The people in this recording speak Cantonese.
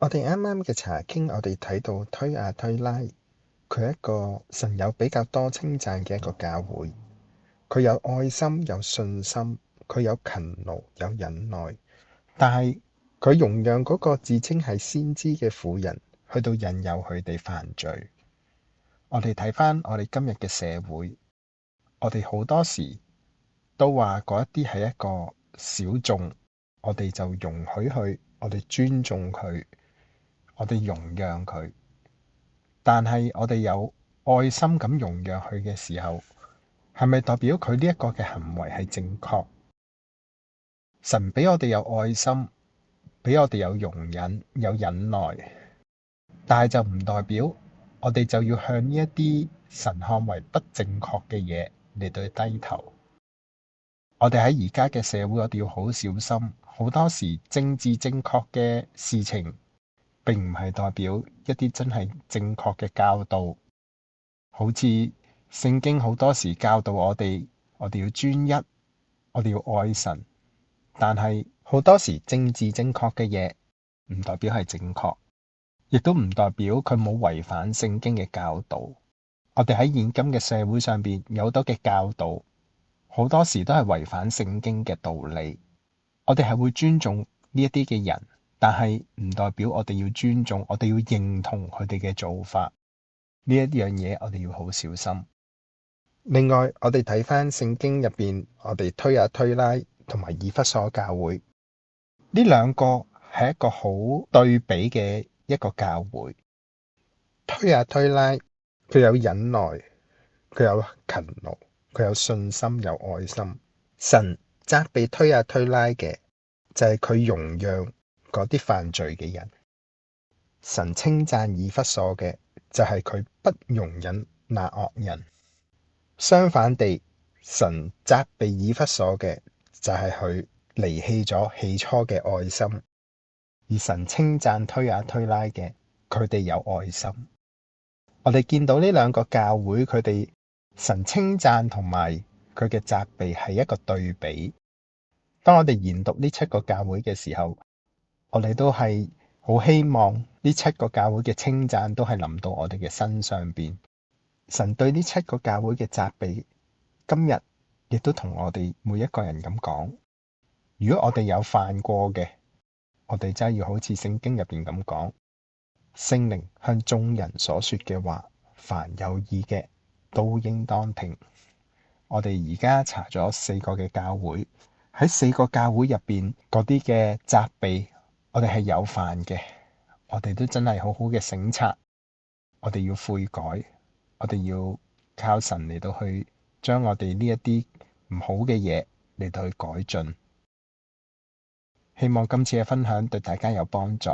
我哋啱啱嘅查經，我哋睇到推雅推拉，佢係一個神有比較多稱讚嘅一個教會。佢有愛心，有信心，佢有勤勞，有忍耐。但係佢容讓嗰個自稱係先知嘅婦人去到引誘佢哋犯罪。我哋睇返我哋今日嘅社會，我哋好多時都話嗰一啲係一個小眾，我哋就容許佢，我哋尊重佢，我哋容讓佢。但係我哋有愛心咁容讓佢嘅時候，係咪代表佢呢一個嘅行為係正確？神俾我哋有愛心，俾我哋有容忍、有忍耐，但係就唔代表我哋就要向呢一啲神看為不正確嘅嘢嚟到去低頭。我哋喺而家嘅社會，我哋要好小心。好多時政治正確嘅事情，並唔係代表一啲真係正確嘅教導。好似聖經好多時教導我哋，我哋要專一，我哋要愛神。但係好多時政治正確嘅嘢，唔代表係正確，亦都唔代表佢冇違反聖經嘅教導。我哋喺現今嘅社會上邊有好多嘅教導，好多時都係違反聖經嘅道理。我哋係會尊重呢一啲嘅人，但係唔代表我哋要尊重，我哋要認同佢哋嘅做法。呢一樣嘢我哋要好小心。另外，我哋睇返聖經入邊，我哋推雅推拉同埋以弗所教會，呢兩個係一個好對比嘅一個教會。推雅推拉，佢有忍耐，佢有勤勞，佢有信心，有愛心。神責備推雅推拉嘅就係佢容讓嗰啲犯罪嘅人。神稱讚以弗所嘅就係佢不容忍那惡人。相反地，神責備以弗所嘅就係佢離棄咗起初嘅愛心，而神稱讚推雅推拉嘅，佢哋有愛心。我哋見到呢兩個教會，佢哋神稱讚同埋佢嘅責備係一個對比。當我哋研讀呢七個教會嘅時候，我哋都係好希望呢七個教會嘅稱讚都係臨到我哋嘅身上邊。神對呢七個教會嘅責備，今日亦都同我哋每一個人咁講。如果我哋有犯過嘅，我哋真係要好似聖經入邊咁講，聖靈向眾人所說嘅話，凡有意嘅都應當聽。我哋而家查咗四個嘅教會，喺四個教會入邊嗰啲嘅責備，我哋係有犯嘅，我哋都真係好好嘅省察，我哋要悔改。我哋要靠神嚟到去將我哋呢一啲唔好嘅嘢嚟到去改進。希望今次嘅分享對大家有幫助。